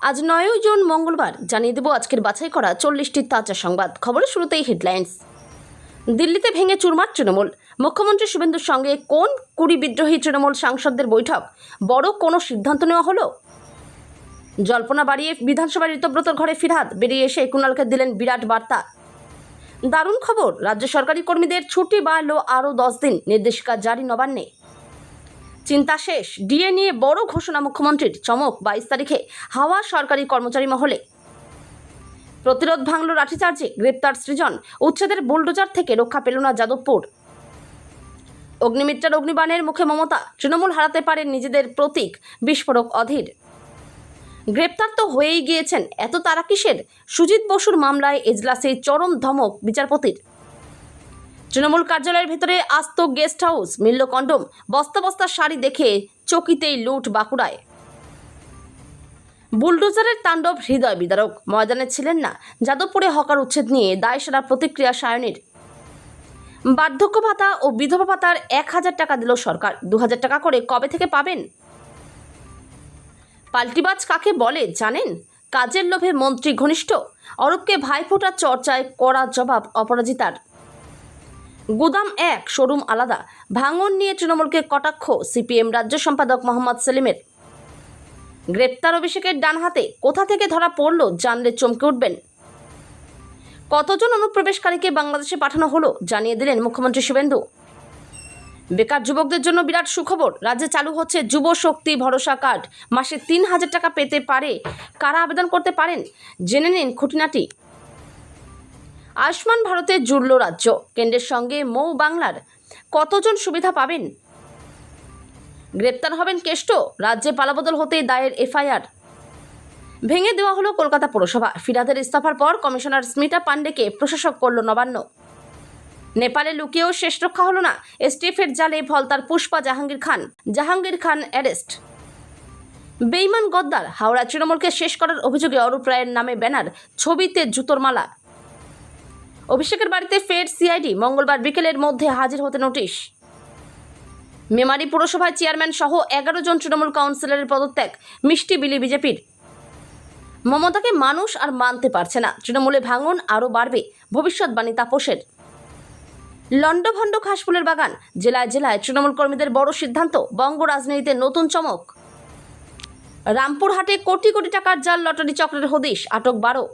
আজ 9 জুন মঙ্গলবার জানিয়ে দেব আজকের বাছাই করা 40টি তাজা সংবাদ। খবরের শুরুতেই হেডলাইন্স। দিল্লিতে ভেঙে চুরমার তৃণমূল। মুখ্যমন্ত্রী শুভেন্দুর সঙ্গে কোন 20 বিদ্রোহী তৃণমূল সাংসদদের বৈঠক? বড় কোনো সিদ্ধান্ত নেওয়া হলো? জল্পনা বাড়িয়ে বিধানসভার ঋতব্রতর ঘরে ফিরহাদ, বেরিয়ে এসে কুণালকে দিলেন বিরাট বার্তা। দারুণ খবর, রাজ্য সরকারি কর্মীদের ছুটি বাড়ল আরও 10 দিন, নির্দেশিকা জারি নবান্নে। চিন্তা শেষ, ডিএ নিয়ে বড় ঘোষণা মুখ্যমন্ত্রীর, চমক 22 তারিখে হাওয়া সরকারি কর্মচারী মহলে। প্রতিরোধ ভাঙল লাঠিচার্জে, গ্রেপ্তার সৃজন, উচ্ছেদের বুলডোজার থেকে রক্ষা পেল না যাদবপুর। অগ্নিমিত্রার অগ্নিবাণের মুখে মমতা, তৃণমূল হারাতে পারে নিজেদের প্রতীক, বিস্ফোরক অধীর। গ্রেপ্তার তো হয়েই গিয়েছেন, এত তারা কিসের? সুজিত বসুর মামলায় এজলাসে চরম ধমক বিচারপতির। তৃণমূল কার্যালয়ের ভেতরে আস্ত গেস্ট হাউস, মিলল কন্ডোম, বস্তা বস্তা শাড়ি দেখে চকিতেই লুট বাঁকুড়ায়। বুলডোজারের তাণ্ডব হৃদয় বিদারক, ময়দানে ছিলেন না। যাদবপুরে হকার উচ্ছেদ নিয়ে দায়সারা প্রতিক্রিয়া সায়নের। বার্ধক্য ভাতা ও বিধবা ভাতার 1000 টাকা দিল সরকার, 2000 টাকা করে কবে থেকে পাবেন? পাল্টিবাজ কাকে বলে জানেন? কাজের লোভে মন্ত্রী ঘনিষ্ঠ, অরূপকে ভাইফোঁটার চর্চায় কড়া জবাব অপরাজিতার। গুদাম এক, শোরুম আলাদা, ভাঙন নিয়ে তৃণমূলকে কটাক্ষ সিপিএম রাজ্য সম্পাদক মোহাম্মদ সেলিমের। গ্রেপ্তার অভিষেকের ডান হাতে, কোথা থেকে ধরা পড়ল জানলে চমকে উঠবেন। কতজন অনুপ্রবেশকারীকে বাংলাদেশে পাঠানো হলো জানিয়ে দিলেন মুখ্যমন্ত্রী শুভেন্দু। বেকার যুবকদের জন্য বিরাট সুখবর, রাজ্যে চালু হচ্ছে যুব শক্তি ভরসা কার্ড। মাসে 3000 টাকা পেতে পারে। কারা আবেদন করতে পারেন জেনে নিন খুঁটিনাটি। আয়ুষ্মান ভারতে জুড়ল রাজ্য, কেন্দ্রের সঙ্গে মৌ বাংলার। কতজন সুবিধা পাবেন? গ্রেপ্তার হবেন কেষ্ট, রাজ্যে পালাবদল হতে দায়ের এফআইআর। ভেঙে দেওয়া হলো কলকাতা পুরসভা, ফিরহাদের ইস্তফার পর কমিশনার স্মিতা পান্ডেকে প্রশাসক করল নবান্ন। নেপালে লুকিয়েও শেষ রক্ষা হলো না, এসটিএফের জালে ভলতার পুষ্পা জাহাঙ্গীর খান অ্যারেস্ট। বেইমান গদ্দার, হাওড়া তৃণমূলকে শেষ করার অভিযোগে অরূপ রায়ের নামে ব্যানার, ছবিতে জুতোর মালা। অভিষেকের বাড়িতে ফের সিআইডি, মঙ্গলবার বিকেলের মধ্যে হাজির হতে নোটিশ। মেমারি পুরসভায় চেয়ারম্যান সহ 11 জন তৃণমূল কাউন্সিলরের পদত্যাগ, মিষ্টি বিলি বিজেপির। মমতাকে মানুষ আর মানতে পারছে না, তৃণমূলে ভাঙন আরও বাড়বে, ভবিষ্যৎবাণী তাপসের। লন্ডভন্ড ঘাসফুলের বাগান, জেলায় জেলায় তৃণমূল কর্মীদের বড় সিদ্ধান্ত, বঙ্গ রাজনীতিতে নতুন চমক। রামপুরহাটে কোটি কোটি টাকার জাল লটারি চক্রের হদিশ, আটক 12।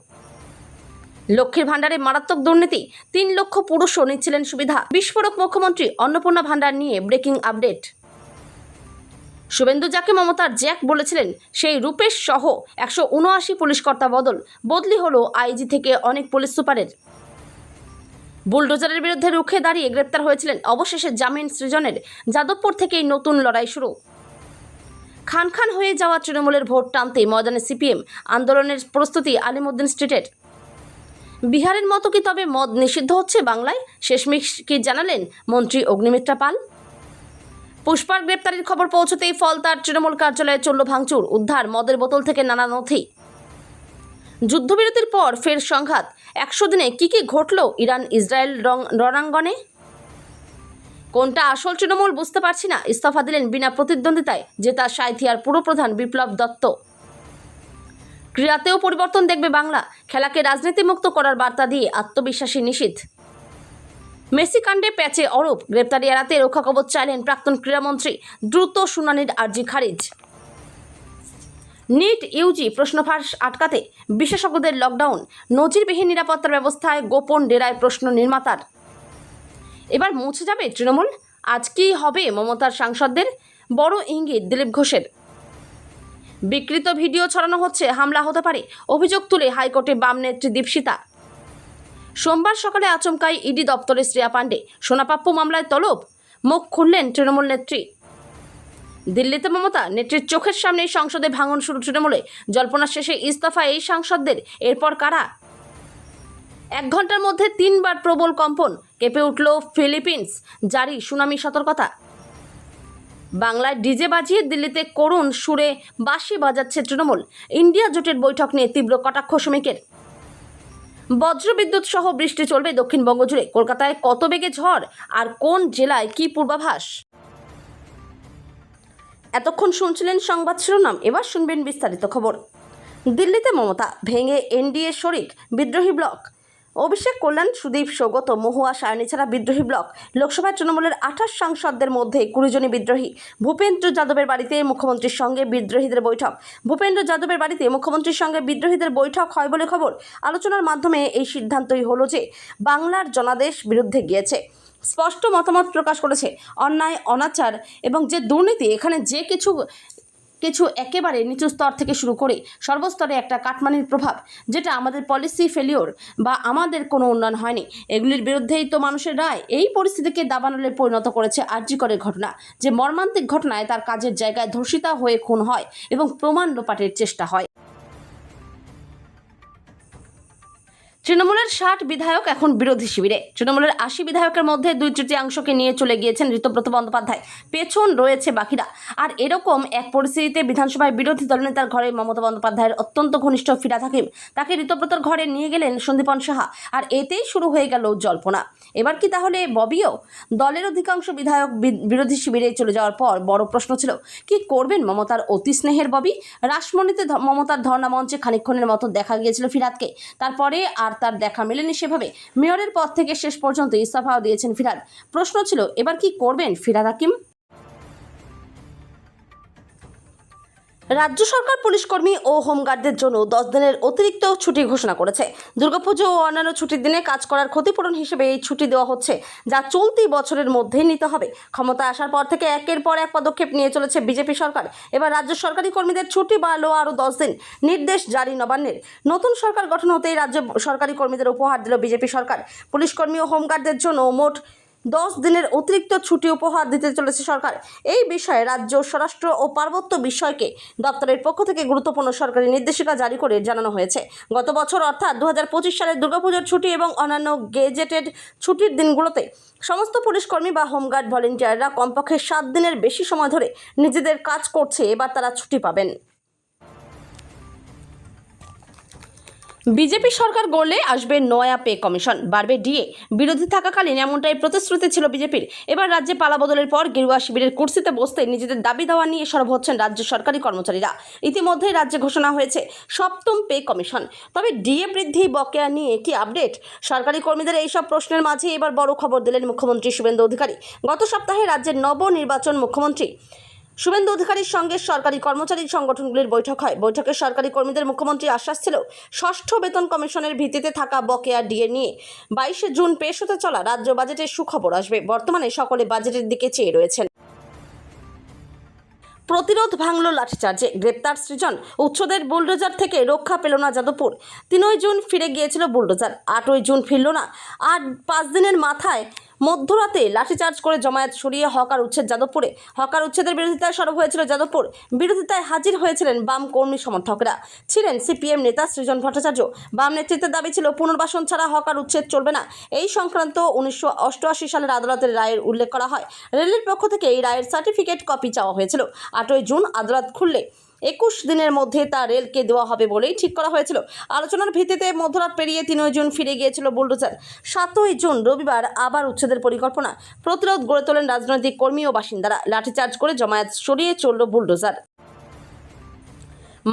লক্ষ্মীর ভাণ্ডারে মারাত্মক দুর্নীতি, 3 লক্ষ পুরুষও নিচ্ছিলেন সুবিধা, বিস্ফোরক মুখ্যমন্ত্রী। অন্নপূর্ণা ভাণ্ডার নিয়ে ব্রেকিং আপডেট। শুভেন্দু যাকে মমতার জ্যাক বলেছিলেন, সেই রূপেশ সহ 179 পুলিশ কর্তা বদলি হলো আইজি থেকে অনেক পুলিশ সুপারের। বুলডোজারের বিরুদ্ধে রুখে দাঁড়িয়ে গ্রেপ্তার হয়েছিলেন, অবশেষে জামিন সৃজনের। যাদবপুর থেকেই নতুন লড়াই শুরু। খান হয়ে যাওয়া তৃণমূলের ভোট টানতে ময়দানে সিপিএম, আন্দোলনের প্রস্তুতি আলিমুদ্দিন স্ট্রিটের। বিহারের মতো কি তবে মদ নিষিদ্ধ হচ্ছে বাংলায়? শেষমেশ কি জানালেন মন্ত্রী অগ্নিমিত্রা পাল। পুষ্পার গ্রেপ্তারির খবর পৌঁছতেই ফলতার তৃণমূল কার্যালয়ে চলল ভাঙচুর, উদ্ধার মদের বোতল থেকে নানা নথি। যুদ্ধবিরতির পর ফের সংঘাত, 100 দিনে কি ঘটল ইরান ইসরায়েল রণাঙ্গনে? কোনটা আসল তৃণমূল বুঝতে পারছি না, ইস্তফা দিলেন বিনা প্রতিদ্বন্দ্বিতায় জেতা সাঁইথিয়ার পুরপ্রধান বিপ্লব দত্ত। ক্রীড়াতেও পরিবর্তন দেখবে বাংলা, খেলাকে রাজনীতিমুক্ত করার বার্তা দিয়ে আত্মবিশ্বাসী নিশীথ। মেসি কাণ্ডে প্যাচে অরূপ, গ্রেপ্তারি এড়াতে রক্ষাকবচ চাইলেন প্রাক্তন ক্রীড়ামন্ত্রী, দ্রুত শুনানির আর্জি খারিজ। নিট ইউজি প্রশ্নফাঁস আটকাতে বিশেষজ্ঞদের লকডাউন, নজিরবিহীন নিরাপত্তার ব্যবস্থায় গোপন ডেরায় প্রশ্ন নির্মাতার। এবার মুছে যাবে তৃণমূল? আজ কি হবে মমতার সাংসদদের? বড় ইঙ্গিত দিলীপ ঘোষের। বিকৃত ভিডিও ছড়ানো হচ্ছে, হামলা হতে পারে, অভিযোগ তুলে হাইকোর্টে বাম নেত্রী দীপশিতা। সোমবার সকালে আচমকাই ইডি দপ্তরে শ্রেয়া পাণ্ডে, সোনাপাপ্পু মামলায় তলব, মুখ খুললেন তৃণমূল নেত্রী। দিল্লিতে মমতা নেত্রীর চোখের সামনেই সংসদে ভাঙন শুরু তৃণমূলে, জল্পনা শেষে ইস্তফা এই সাংসদদের। এরপর কারা? 1 ঘন্টার মধ্যে 3 বার প্রবল কম্পন, কেঁপে উঠল ফিলিপিন্স, জারি সুনামি সতর্কতা। বাংলায় ডিজে বাজিয়ে দিল্লিতে করুণ সুরে বাঁশি বাজাচ্ছে তৃণমূল। ইন্ডিয়া জোটের বৈঠক নিয়ে তীব্র কটাক্ষ শ্রমিকের। বজ্রবিদ্যুৎ সহ বৃষ্টি চলবে দক্ষিণবঙ্গ জুড়ে, কলকাতায় কত বেগে ঝড় আর কোন জেলায় কি পূর্বাভাস? এতক্ষণ শুনছিলেন সংবাদ শিরোনাম, এবার শুনবেন বিস্তারিত খবর। দিল্লিতে মমতা, ভেঙে এনডিএ শরিক বিদ্রোহী ব্লক। অভিষেক কল্যাণ, সুদীপ, সৌগত, মহুয়া, সায়নী ছাড়া বিদ্রোহী ব্লক। লোকসভায় তৃণমূলের 28 সাংসদদের মধ্যে 20 জনই বিদ্রোহী। ভূপেন্দ্র যাদবের বাড়িতে মুখ্যমন্ত্রীর সঙ্গে বিদ্রোহীদের বৈঠক। ভূপেন্দ্র যাদবের বাড়িতে মুখ্যমন্ত্রীর সঙ্গে বিদ্রোহীদের বৈঠক হয় বলে খবর। আলোচনার মাধ্যমে এই সিদ্ধান্তই হলো যে বাংলার জনাদেশ বিরুদ্ধে গিয়েছে। স্পষ্ট মতামত প্রকাশ করেছে অন্যায়, অনাচার এবং যে দুর্নীতি, এখানে যে কিছু একেবারে নিচু স্তর থেকে শুরু করে সর্বস্তরে একটা কাটমানির প্রভাব, যেটা আমাদের পলিসি ফেলিওর বা আমাদের কোনো উন্নয়ন হয়নি, এগুলির বিরুদ্ধেই তো মানুষের রায় এই পরিস্থিতিকে দাবানলে পরিণত করেছে আরজি করের ঘটনা। যে মর্মান্তিক ঘটনায় তার কাজের জায়গায় ধর্ষিতা হয়ে খুন হয় এবং প্রমাণ লোপাটের চেষ্টা হয়। তৃণমূলের 60 বিধায়ক এখন বিরোধী শিবিরে। তৃণমূলের 80 বিধায়কের মধ্যে 2/3 নিয়ে চলে গিয়েছেন ঋতব্রত বন্দ্যোপাধ্যায়। পেছন রয়েছে বাকিরা। আর এরকম এক পরিস্থিতিতে বিধানসভায় বিরোধী দলনেতার ঘরে মমতা বন্দ্যোপাধ্যায়ের অত্যন্ত ঘনিষ্ঠ ফিরহাদ হাকিম তাকে ঋতব্রতর ঘরে নিয়ে গেলেন সন্দীপন সাহা। আর এতেই শুরু হয়ে গেল জল্পনা। এবার কি তাহলে ববিও? দলের অধিকাংশ বিধায়ক বিরোধী শিবিরে চলে যাওয়ার পর বড় প্রশ্ন ছিল, কি করবেন মমতার অতি স্নেহের ববি? রাসমণিতে মমতার ধর্ণা মঞ্চে খানিকক্ষণের মতো দেখা গিয়েছিল ফিরহাদকে। তারপরে আর তার দেখা মেলেনি সেভাবে। মেয়রের পদ থেকে শেষ পর্যন্ত ইস্তফাও দিয়েছেন ফিরহাদ। প্রশ্ন ছিল, এবার কি করবেন ফিরহাদ হাকিম? রাজ্য সরকার পুলিশকর্মী ও হোমগার্ডদের জন্য 10 দিনের অতিরিক্ত ছুটি ঘোষণা করেছে। দুর্গাপুজো ও অন্যান্য ছুটির দিনে কাজ করার ক্ষতিপূরণ হিসেবে এই ছুটি দেওয়া হচ্ছে, যা চলতি বছরের মধ্যেই নিতে হবে। ক্ষমতায় আসার পর থেকে একের পর এক পদক্ষেপ নিয়ে চলেছে বিজেপি সরকার। এবার রাজ্য সরকারি কর্মীদের ছুটি বাড়লো আরও 10 দিন। নির্দেশ জারি নবান্নের। নতুন সরকার গঠন হতেই রাজ্য সরকারি কর্মীদের উপহার দিল বিজেপি সরকার। পুলিশকর্মী ও হোমগার্ডদের জন্য মোট 10 দিনের অতিরিক্ত ছুটি উপহার দিতে চলেছে সরকার। এই বিষয়ে রাজ্য স্বরাষ্ট্র ও পার্বত্য বিষয়কে দপ্তরের পক্ষ থেকে গুরুত্বপূর্ণ সরকারি নির্দেশিকা জারি করে জানানো হয়েছে। গত বছর অর্থাৎ 2025 সালের দুর্গাপুজোর ছুটি এবং অন্যান্য গেজেটেড ছুটির দিনগুলোতে সমস্ত পুলিশকর্মী বা হোমগার্ড ভলেন্টিয়াররা কমপক্ষে 7 দিনের বেশি সময় ধরে নিজেদের কাজ করছে। এবার তারা ছুটি পাবেন। বিজেপি সরকার গড়লে আসবে নয়া পে কমিশন, বাড়বে ডিএ। বিরোধী থাকাকালীন এমনটাই প্রতিশ্রুতি ছিল বিজেপির। এবার রাজ্যে পালাবদলের পর গেরুয়া শিবিরের কুর্সিতে বসতে নিজেদের দাবি দাওয়া নিয়ে সরব হচ্ছেন রাজ্য সরকারি কর্মচারীরা। ইতিমধ্যেই রাজ্যে ঘোষণা হয়েছে 7ম পে কমিশন। তবে ডিএ বৃদ্ধি, বকেয়া নিয়ে কি আপডেট? সরকারি কর্মীদের এইসব প্রশ্নের মাঝে এবার বড় খবর দিলেন মুখ্যমন্ত্রী শুভেন্দু অধিকারী। গত সপ্তাহে রাজ্যের নবনির্বাচন মুখ্যমন্ত্রী শুভেন্দু অধিকারীর সঙ্গে সরকারি কর্মচারী সংগঠনগুলির বৈঠক হয়। বৈঠকে সরকারি কর্মীদের মুখ্যমন্ত্রী আশ্বাস ছিল, 6ষ্ঠ বেতন কমিশনের ভিত্তিতে থাকা বকেয়া ডিএ নিয়ে 22শে জুন পেশ হতে চলা রাজ্য বাজেটের সুখবর আসবে। বর্তমানে সকলে বাজেটের দিকে চেয়ে রয়েছেন। প্রতিরোধ ভাঙল লাঠিচার্জে, গ্রেপ্তার সৃজন। উচ্ছেদের বুলডোজার থেকে রক্ষা পেল না যাদবপুর। 3 জুন ফিরে গিয়েছিল বুলডোজার, 8 জুন ফিরল না। আর 5 দিনের মাথায় মধ্যরাতে লাঠিচার্জ করে জমায়েত সরিয়ে হকার উচ্ছেদ যাদবপুরে। হকার উচ্ছেদের বিরোধিতায় সরব হয়েছিল যাদবপুর। বিরোধিতায় হাজির হয়েছিলেন বাম কর্মী সমর্থকরা। ছিলেন সিপিএম নেতা সৃজন ভট্টাচার্য। বাম নেতৃত্বের দাবি ছিল, পুনর্বাসন ছাড়া হকার উচ্ছেদ চলবে না। এই সংক্রান্ত 1988 সালের আদালতের রায়ের উল্লেখ করা হয়। রেলের পক্ষ থেকে এই রায়ের সার্টিফিকেট কপি চাওয়া হয়েছিল। 8 জুন আদালত খুললে 21 দিনের মধ্যে তা রেলকে দেওয়া হবে বলেই ঠিক করা হয়েছিল। আলোচনার ভিত্তিতে মধ্যরাত পেরিয়ে 3 জুন ফিরে গিয়েছিল বুলডোজার। 7 জুন রবিবার আবার উচ্ছেদের পরিকল্পনা। প্রতিরোধ গড়ে তোলেন রাজনৈতিক কর্মী ও বাসিন্দারা। লাঠিচার্জ করে জমায়েত সরিয়ে চলল বুলডোজার।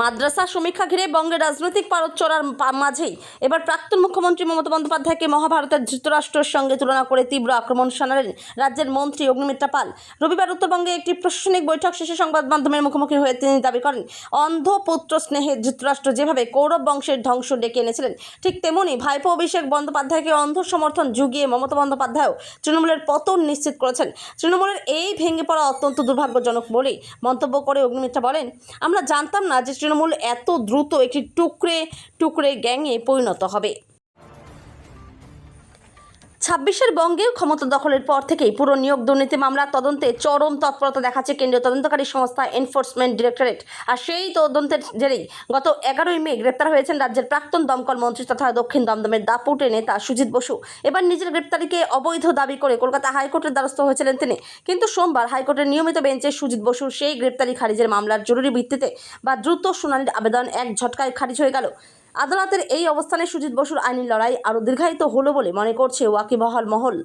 মাদ্রাসা সমীক্ষা ঘিরে বঙ্গের রাজনৈতিক পারদ-চড়ার মাঝেই এবার প্রাক্তন মুখ্যমন্ত্রী মমতা বন্দ্যোপাধ্যায়কে মহাভারতের ধৃতরাষ্ট্রের সঙ্গে তুলনা করে তীব্র আক্রমণ শানালেন রাজ্যের মন্ত্রী অগ্নিমিত্রা পাল। রবিবার উত্তরবঙ্গে একটি প্রশাসনিক বৈঠক শেষে সংবাদ মাধ্যমের মুখোমুখি হয়ে তিনি দাবি করেন, অন্ধ পুত্র স্নেহে ধৃতরাষ্ট্র যেভাবে কৌরব বংশের ধ্বংস ডেকে এনেছিলেন, ঠিক তেমনি ভাইপো অভিষেক বন্দ্যোপাধ্যায়কে অন্ধ সমর্থন জুগিয়ে মমতা বন্দ্যোপাধ্যায়ও তৃণমূলের পতন নিশ্চিত করেছেন। তৃণমূলের এই ভেঙে পড়া অত্যন্ত দুর্ভাগ্যজনক বলেই মন্তব্য করে অগ্নিমিত্রা বলেন, আমরা জানতাম না যে তৃণমূল এত দ্রুত একটি টুকরে টুকরে গ্যাংয়ে পরিণত হবে। 26-এর বঙ্গে ক্ষমতা দখলের পর থেকেই পুরো নিয়োগ দুর্নীতি মামলার তদন্তে চরম তৎপরতা দেখাচ্ছে কেন্দ্রীয় তদন্তকারী সংস্থা এনফোর্সমেন্ট ডিরেক্টরেট। আর সেই তদন্তের জেরেই গত 11 মে গ্রেপ্তার হয়েছেন রাজ্যের প্রাক্তন দমকল মন্ত্রী তথা দক্ষিণ দমদমের দাপুটে নেতা সুজিত বসু। এবার নিজের গ্রেপ্তারিকে অবৈধ দাবি করে কলকাতা হাইকোর্টের দ্বারস্থ হয়েছিলেন তিনি। কিন্তু সোমবার হাইকোর্টের নিয়মিত বেঞ্চে সুজিত বসুর সেই গ্রেপ্তারি খারিজের মামলার জরুরি ভিত্তিতে বা দ্রুত শুনানির আবেদন এক ঝটকায় খারিজ হয়ে গেল। আদালতের এই অবস্থানে সুজিত বসুর আইনি লড়াই আরও দীর্ঘায়িত হলো বলে মনে করছে ওয়াকিবহাল মহল।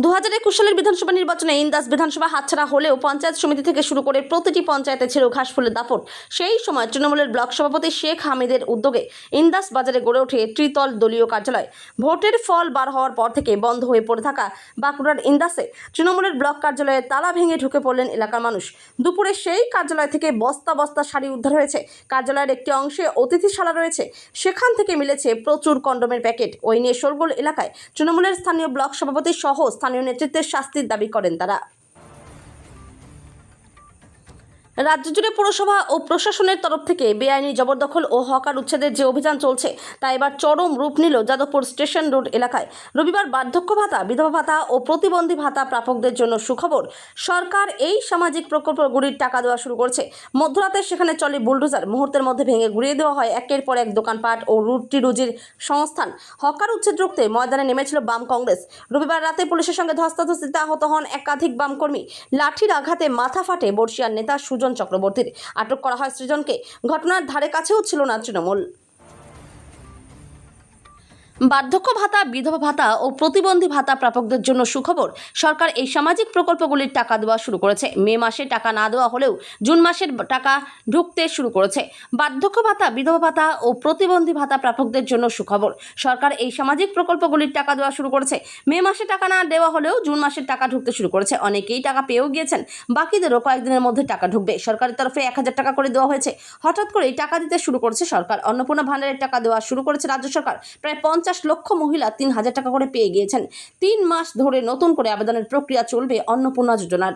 2021 সালের বিধানসভা নির্বাচনে ইন্দাস বিধানসভা হাতছাড়া হলেও পঞ্চায়েত সমিতি থেকে শুরু করে প্রতিটি পঞ্চায়েতে ছিল ঘাসফুলের দাপট। সেই সময় তৃণমূলের ব্লক সভাপতি শেখ হামিদের উদ্যোগে ইন্দাস বাজারে গড়ে ওঠে ত্রিতল দলীয় কার্যালয়। ভোটের ফল বার হওয়ার পর থেকে বন্ধ হয়ে পড়ে থাকা বাঁকুড়ার ইন্দাসে তৃণমূলের ব্লক কার্যালয়ে তালা ভেঙে ঢুকে পড়লেন এলাকার মানুষ। দুপুরে সেই কার্যালয় থেকে বস্তা বস্তা শাড়ি উদ্ধার হয়েছে। কার্যালয়ের একটি অংশে অতিথিশালা রয়েছে, সেখান থেকে মিলেছে প্রচুর কন্ডোমের প্যাকেট। ওই নিয়ে শোরগোল এলাকায়। তৃণমূলের স্থানীয় ব্লক সভাপতি সহ স্থানীয় নেতৃত্বের শাস্তির দাবি করেন তারা। রাজ্য জুড়ে পুরসভা ও প্রশাসনের তরফ থেকে বেআইনি জবরদখল ও হকার উচ্ছেদের যে অভিযান চলছে তা এবার চরম রূপ নিল যাদবপুর স্টেশন রোড এলাকায়। রবিবার বার্ধক্য ভাতা, বিধবা ভাতা ও প্রতিবন্ধী ভাতা প্রাপকদের জন্য সুখবর। সরকার এই সামাজিক প্রকল্পগুলির টাকা দেওয়া শুরু করেছে। মধ্যরাতে সেখানে চলে বুলডোজার। মুহূর্তের মধ্যে ভেঙে গুড়িয়ে দেওয়া হয় একের পর এক দোকানপাট ও রুটি রুজির সংস্থান। হকার উচ্ছেদ রুখতে ময়দানে নেমেছিল বাম কংগ্রেস। রবিবার রাতে পুলিশের সঙ্গে ধস্তাধস্তিতে আহত হন একাধিক বাম কর্মী। লাঠির আঘাতে মাথা ফাটে বর্ষিয়ার নেতা সুজন চক্রবর্তীর। আটক করা হয় সৃজনকে। ঘটনার ধারে কাছেও ছিল না তৃণমূল। বার্ধক্য ভাতা, বিধবা ভাতা ও প্রতিবন্ধী ভাতা প্রাপকদের জন্য সুখবর। সরকার এই সামাজিক প্রকল্পগুলির টাকা দেওয়া শুরু করেছে। মে মাসে টাকা না দেওয়া হলেও জুন মাসের টাকা ঢুকতে শুরু করেছে। বার্ধক্য ভাতা, বিধবা ভাতা ও প্রতিবন্ধী ভাতা প্রাপকদের জন্য সুখবর। সরকার এই সামাজিক প্রকল্পগুলির টাকা দেওয়া শুরু করেছে। মে মাসে টাকা না দেওয়া হলেও জুন মাসের টাকা ঢুকতে শুরু করেছে। অনেকেই টাকা পেয়েও গিয়েছেন, বাকিদেরও কয়েকদিনের মধ্যে টাকা ঢুকবে। সরকারের তরফে 1000 টাকা করে দেওয়া হয়েছে। হঠাৎ করেই টাকা দিতে শুরু করেছে সরকার। অন্নপূর্ণা ভান্ডারের টাকা দেওয়া শুরু করেছে রাজ্য সরকার। প্রায় 50 লক্ষ মহিলা 3000 টাকা করে পেয়ে গিয়েছেন। 3 মাস ধরে নতুন করে আবেদনের প্রক্রিয়া চলবে অন্নপূর্ণা যোজনার।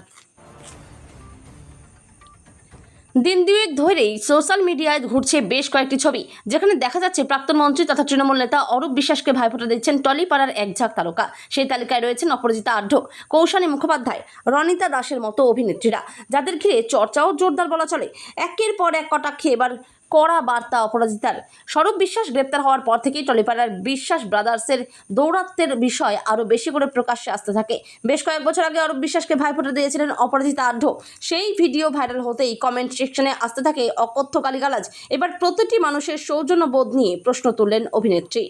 দিন দুয়েক ধরেই সোশ্যাল মিডিয়ায় ঘুরছে বেশ কয়েকটি ছবি, যেখানে দেখা যাচ্ছে প্রাক্তন মন্ত্রী তথা তৃণমূল নেতা অরূপ বিশ্বাসকে ভাইফোঁটা দিচ্ছেন টলিপাড়ার এক ঝাঁক তারকা। সেই তালিকায় রয়েছেন অপরাজিতা আঢ্য, কৌশানী মুখোপাধ্যায়, রনিতা দাসের মতো অভিনেত্রীরা, যাদের ঘিরে চর্চাও জোরদার বলা চলে। একের পর এক কটাক্ষে এবার কড়া বার্তা অপরাজিতার। স্বরূপ বিশ্বাস গ্রেপ্তার হওয়ার পর থেকেই টলিপাড়ার বিশ্বাস ব্রাদার্সের দৌরাত্ম্যের বিষয় আরও বেশি করে প্রকাশ্যে আসতে থাকে। বেশ কয়েক বছর আগে অরূপ বিশ্বাসকে ভাইফোঁটা দিয়েছিলেন অপরাজিতা আঢ্য। সেই ভিডিও ভাইরাল হতেই কমেন্ট সেকশনে আসতে থাকে অকথ্য গালিগালাজ। এবার প্রতিটি মানুষের সৌজন্যবোধ নিয়ে প্রশ্ন তুললেন অভিনেত্রী।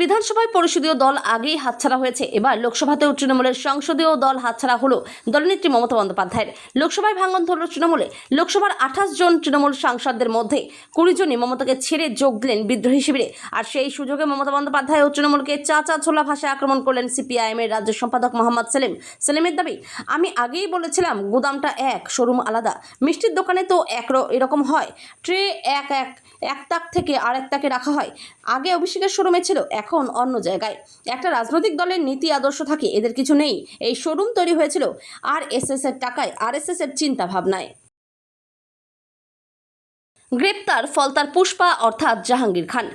বিধানসভায় পরিষদীয় দল আগেই হাতছাড়া হয়েছে, এবার লোকসভাতেও তৃণমূলের সংসদীয় দল হাতছাড়া হলো দলনেত্রী মমতা বন্দ্যোপাধ্যায়ের। লোকসভায় ভাঙন ধরল তৃণমূলে। লোকসভার 28 জন তৃণমূল সাংসদদের মধ্যে 20 জনই মমতাকে ছেড়ে যোগ দিলেন বিদ্রোহী শিবিরে। আর সেই সুযোগে মমতা বন্দ্যোপাধ্যায় ও তৃণমূলকে চাচা ছোলা ভাষায় আক্রমণ করলেন সিপিআইএমের রাজ্য সম্পাদক মোহাম্মদ সেলিমের দাবি, আমি আগেই বলেছিলাম গুদামটা এক, শোরুম আলাদা। মিষ্টির দোকানে তো এরকম হয়, ট্রে এক তাক থেকে আরেক তাকে রাখা হয়। আগে অভিষেকের শোরুমে ছিল, এখন অন্য জায়গায়। একটা রাজনৈতিক দলের নীতি আদর্শ থাকে, এদের কিছু নেই। এই শোরুম তৈরি হয়েছিল আরএসএস এর টাকায়, আরএসএস এর চিন্তা ভাবনায়। গ্রেপ্তার ফলতার পুষ্পা অর্থাৎ জাহাঙ্গীর খান।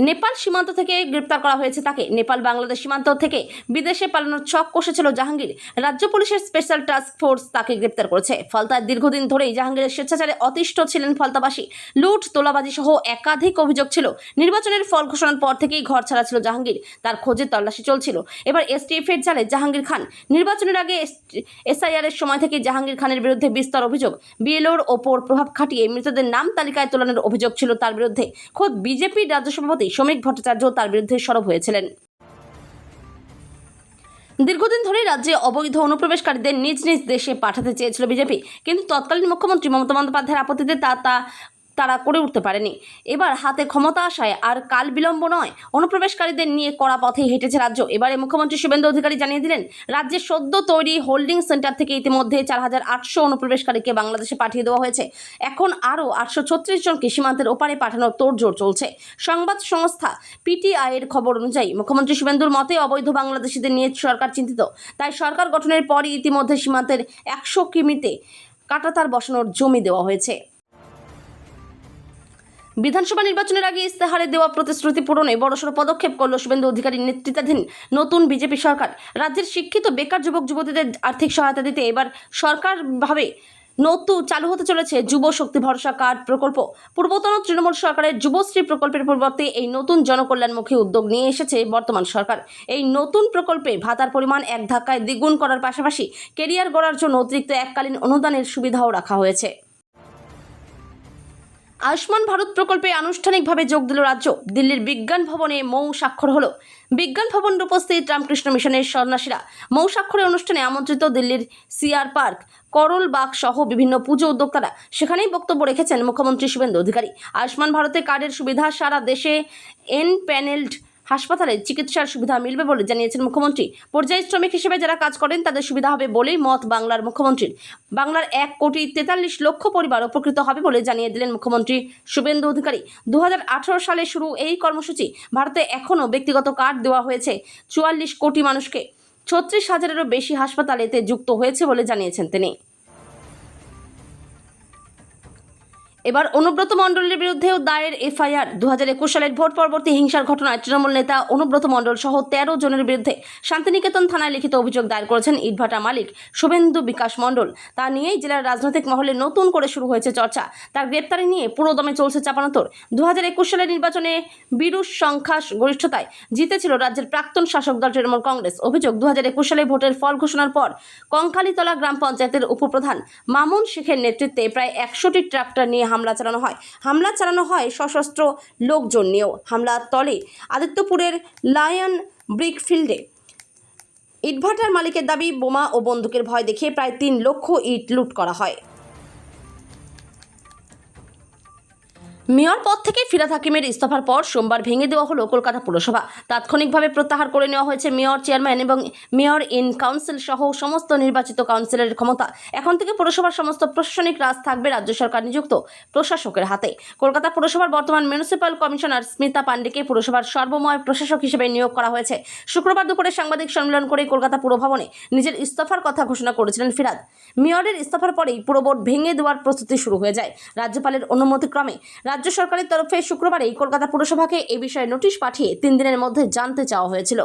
নেপাল সীমান্ত থেকে গ্রেপ্তার করা হয়েছে তাকে। নেপাল বাংলাদেশ সীমান্ত থেকে বিদেশে পালানোর ছক কষেছিল জাহাঙ্গীর। রাজ্য পুলিশের স্পেশাল টাস্ক ফোর্স তাকে গ্রেপ্তার করেছে। ফলতায় দীর্ঘদিন ধরেই জাহাঙ্গীরের স্বেচ্ছাচারে অতিষ্ঠ ছিলেন ফলতাবাসী। লুট, তোলাবাজি সহ একাধিক অভিযোগ ছিল। নির্বাচনের ফল ঘোষণার পর থেকেই ঘর ছাড়া ছিল জাহাঙ্গীর। তার খোঁজে তল্লাশি চলছিল। এবার এসটিএফ এর জালে জাহাঙ্গীর খান। নির্বাচনের আগে এসআইআর এর সময় থেকে জাহাঙ্গীর খানের বিরুদ্ধে বিস্তর অভিযোগ। বিএলওর ওপর প্রভাব খাটিয়ে মৃতদের নাম তালিকায় তোলানোর অভিযোগ ছিল তার বিরুদ্ধে। খোদ বিজেপির রাজ্য সভাপতি শ্রমিক ভট্টাচার্য তার বিরুদ্ধে সরব হয়েছিলেন। দীর্ঘদিন ধরে রাজ্যে অবৈধ অনুপ্রবেশকারীদের নিজ নিজ দেশে পাঠাতে চেয়েছিল বিজেপি, কিন্তু তৎকালীন মুখ্যমন্ত্রী মমতা বন্দ্যোপাধ্যায়ের আপত্তিতে তারা করে উঠতে পারেনি। এবার হাতে ক্ষমতা আসায় আর কাল বিলম্ব নয়, অনুপ্রবেশকারীদের নিয়ে কড়া পথে হেঁটেছে রাজ্য। এবারে মুখ্যমন্ত্রী শুভেন্দু অধিকারী জানিয়ে দিলেন, রাজ্যের সদ্য তৈরি হোল্ডিং সেন্টার থেকে ইতিমধ্যে 4800 অনুপ্রবেশকারীকে বাংলাদেশে পাঠিয়ে দেওয়া হয়েছে। এখন আরও 836 জনকে সীমান্তের ওপারে পাঠানোর তোড়জোড় চলছে। সংবাদ সংস্থা পিটিআই এর খবর অনুযায়ী মুখ্যমন্ত্রী শুভেন্দুর মতে অবৈধ বাংলাদেশিদের নিয়ে সরকার চিন্তিত। তাই সরকার গঠনের পরই ইতিমধ্যে সীমান্তের 100 কিমিতে কাঁটাতার বসানোর জমি দেওয়া হয়েছে। বিধানসভা নির্বাচনের আগে ইস্তেহারে দেওয়া প্রতিশ্রুতি পূরণে বড়সড় পদক্ষেপ করল শুভেন্দু অধিকারীর নেতৃত্বাধীন নতুন বিজেপি সরকার। রাজ্যের শিক্ষিত বেকার যুবক যুবতীদের আর্থিক সহায়তা দিতে এবার সরকারভাবে নতুন চালু হতে চলেছে যুব শক্তি ভরসা কার্ড প্রকল্প। পূর্বতন তৃণমূল সরকারের যুবশ্রী প্রকল্পের পরিবর্তে এই নতুন জনকল্যাণমুখী উদ্যোগ নিয়ে এসেছে বর্তমান সরকার। এই নতুন প্রকল্পে ভাতার পরিমাণ এক ধাক্কায় দ্বিগুণ করার পাশাপাশি কেরিয়ার গড়ার জন্য অতিরিক্ত এককালীন অনুদানের সুবিধাও রাখা হয়েছে। আয়ুষ্মান ভারত প্রকল্পে আনুষ্ঠানিকভাবে যোগ দিল রাজ্য। দিল্লির বিজ্ঞান ভবনে মৌ স্বাক্ষর হলো। বিজ্ঞান ভবনে উপস্থিত রামকৃষ্ণ মিশনের সন্ন্যাসীরা। মৌ স্বাক্ষরের অনুষ্ঠানে আমন্ত্রিত দিল্লির সিআর পার্ক, করল বাগ সহ বিভিন্ন পুজো উদ্যোক্তারা। সেখানেই বক্তব্য রেখেছেন মুখ্যমন্ত্রী শুভেন্দু অধিকারী। আয়ুষ্মান ভারতের কার্ডের সুবিধা সারা দেশে এনপ্যানেলড হাসপাতালে চিকিৎসার সুবিধা মিলবে বলে জানিয়েছেন মুখ্যমন্ত্রী। পর্যায়ী শ্রমিক হিসেবে যারা কাজ করেন তাদের সুবিধা হবে বলেই মত বাংলার মুখ্যমন্ত্রীর। বাংলার 1,43,00,000 পরিবার উপকৃত হবে বলে জানিয়ে দিলেন মুখ্যমন্ত্রী শুভেন্দু অধিকারী। 2018 সালে শুরু এই কর্মসূচি। ভারতে এখনও ব্যক্তিগত কার্ড দেওয়া হয়েছে 44 কোটি মানুষকে। 36,000-এরও বেশি হাসপাতাল এতে যুক্ত হয়েছে বলে জানিয়েছেন তিনি। এবার অনুব্রত মণ্ডলের বিরুদ্ধেও দায়ের এফআইআর। 2021 সালের ভোট পরবর্তী হিংসার ঘটনায় তৃণমূল নেতা অনুব্রত মণ্ডল সহ 13 জনের বিরুদ্ধে শান্তিনিকেতন থানায় লিখিত অভিযোগ দায়ের করেছেন ইটভাটা মালিক শুভেন্দু বিকাশ মণ্ডল। তা নিয়েই জেলার রাজনৈতিক মহলে নতুন করে শুরু হয়েছে চর্চা। তার গ্রেপ্তারি নিয়ে পুরোদমে চলছে চাপানোতর। 2021 সালের নির্বাচনে বিরুষ সংখ্যা গরিষ্ঠতায় জিতেছিল রাজ্যের প্রাক্তন শাসক দল তৃণমূল কংগ্রেস। অভিযোগ, 2021 সালে ভোটের ফল ঘোষণার পর কঙ্কালীতলা গ্রাম পঞ্চায়েতের উপপ্রধান মামুন শেখের নেতৃত্বে প্রায় 100টি ট্রাক্টর নিয়ে হামলা চালানো হয় সশস্ত্র লোকজন নিয়েও। হামলার তলে আদিত্যপুরের লায়ন ব্রিকফিল্ডে ইটভাটার মালিকের দাবি, বোমা ও বন্দুকের ভয় দেখিয়ে প্রায় 3 লক্ষ ইট লুট করা হয়। মেয়র পদ থেকে ফিরহাদ হাকিমের ইস্তফার পর সোমবার ভেঙে দেওয়া হলো কলকাতা পুরসভা। তাৎক্ষণিকভাবে প্রত্যাহার করে নেওয়া হয়েছে মেয়র, চেয়ারম্যান এবং মেয়র ইন কাউন্সিল সহ সমস্ত নির্বাচিত কাউন্সিলরের ক্ষমতা। এখন থেকে পুরসভার সমস্ত প্রশাসনিক রাজ থাকবে রাজ্য সরকার নিযুক্ত প্রশাসকের হাতে। কলকাতা পুরসভার বর্তমান মিউনিসিপ্যাল কমিশনার স্মিতা পান্ডেকে পুরসভার সর্বময় প্রশাসক হিসেবে নিয়োগ করা হয়েছে। শুক্রবার দুপুরে সাংবাদিক সম্মেলন করে কলকাতা পুর ভবনে নিজের ইস্তফার কথা ঘোষণা করেছিলেন ফিরহাদ। মেয়রের ইস্তফার পরেই পুরো বোর্ড ভেঙে দেওয়ার প্রস্তুতি শুরু হয়ে যায়। রাজ্যপালের অনুমতিক্রমে রাজ্য সরকারের তরফে শুক্রবারেই কলকাতা পুরসভাকে এ বিষয়ে নোটিশ পাঠিয়ে 3 দিনের মধ্যে জানতে চাওয়া হয়েছিল।